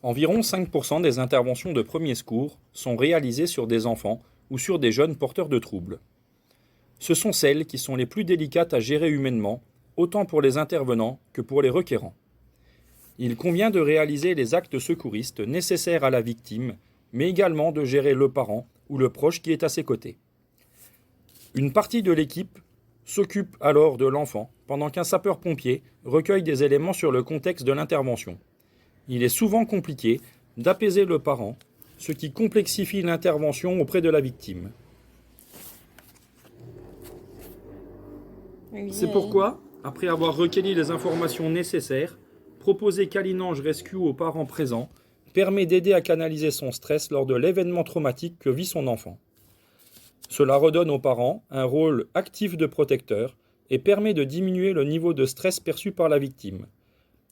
Environ 5% des interventions de premiers secours sont réalisées sur des enfants ou sur des jeunes porteurs de troubles. Ce sont celles qui sont les plus délicates à gérer humainement, autant pour les intervenants que pour les requérants. Il convient de réaliser les actes secouristes nécessaires à la victime, mais également de gérer le parent ou le proche qui est à ses côtés. Une partie de l'équipe s'occupe alors de l'enfant, pendant qu'un sapeur-pompier recueille des éléments sur le contexte de l'intervention. Il est souvent compliqué d'apaiser le parent, ce qui complexifie l'intervention auprès de la victime. Oui, C'est pourquoi, après avoir recueilli les informations nécessaires, proposer Câlinange Rescue aux parents présents permet d'aider à canaliser son stress lors de l'événement traumatique que vit son enfant. Cela redonne aux parents un rôle actif de protecteur et permet de diminuer le niveau de stress perçu par la victime.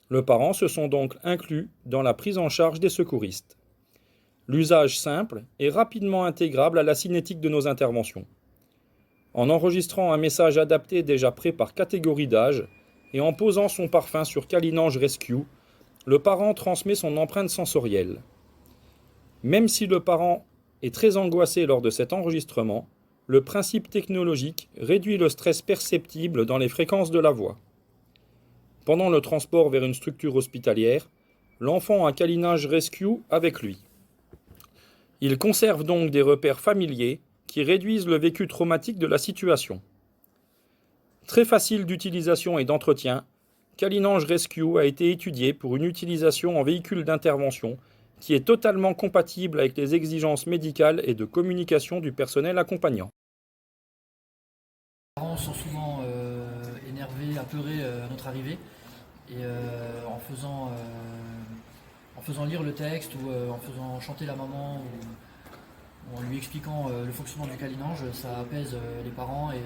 Les parents se sont donc inclus dans la prise en charge des secouristes. L'usage simple est rapidement intégrable à la cinétique de nos interventions. En enregistrant un message adapté déjà prêt par catégorie d'âge et en posant son parfum sur Câlinange Rescue, le parent transmet son empreinte sensorielle. Même si le parent est très angoissé lors de cet enregistrement, le principe technologique réduit le stress perceptible dans les fréquences de la voix. Pendant le transport vers une structure hospitalière, l'enfant a Câlinange Rescue avec lui. Il conserve donc des repères familiers qui réduisent le vécu traumatique de la situation. Très facile d'utilisation et d'entretien, Câlinange Rescue a été étudié pour une utilisation en véhicule d'intervention qui est totalement compatible avec les exigences médicales et de communication du personnel accompagnant. Les parents sont souvent énervés, apeurés à notre arrivée et en faisant lire le texte ou en faisant chanter la maman ou en lui expliquant le fonctionnement du câlinange, ça apaise les parents et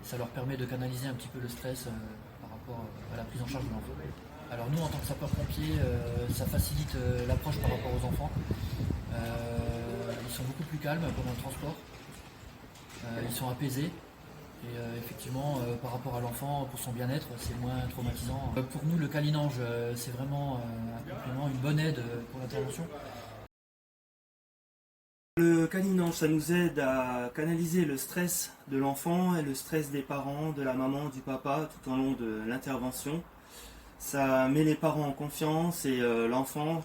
ça leur permet de canaliser un petit peu le stress par rapport à la prise en charge de l'enfant. Alors nous, en tant que sapeurs-pompiers, ça facilite l'approche par rapport aux enfants. Ils sont beaucoup plus calmes pendant le transport. Ils sont apaisés. Et effectivement, par rapport à l'enfant, pour son bien-être, c'est moins traumatisant. Pour nous, le câlinange, c'est vraiment un complément, une bonne aide pour l'intervention. Le câlinange, ça nous aide à canaliser le stress de l'enfant et le stress des parents, de la maman, du papa, tout au long de l'intervention. Ça met les parents en confiance et l'enfant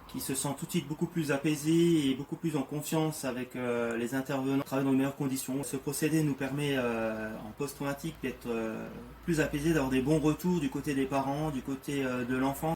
qui se sent tout de suite beaucoup plus apaisé et beaucoup plus en confiance avec les intervenants, travailler dans de meilleures conditions. Ce procédé nous permet en post-traumatique d'être plus apaisé, d'avoir des bons retours du côté des parents, du côté de l'enfant.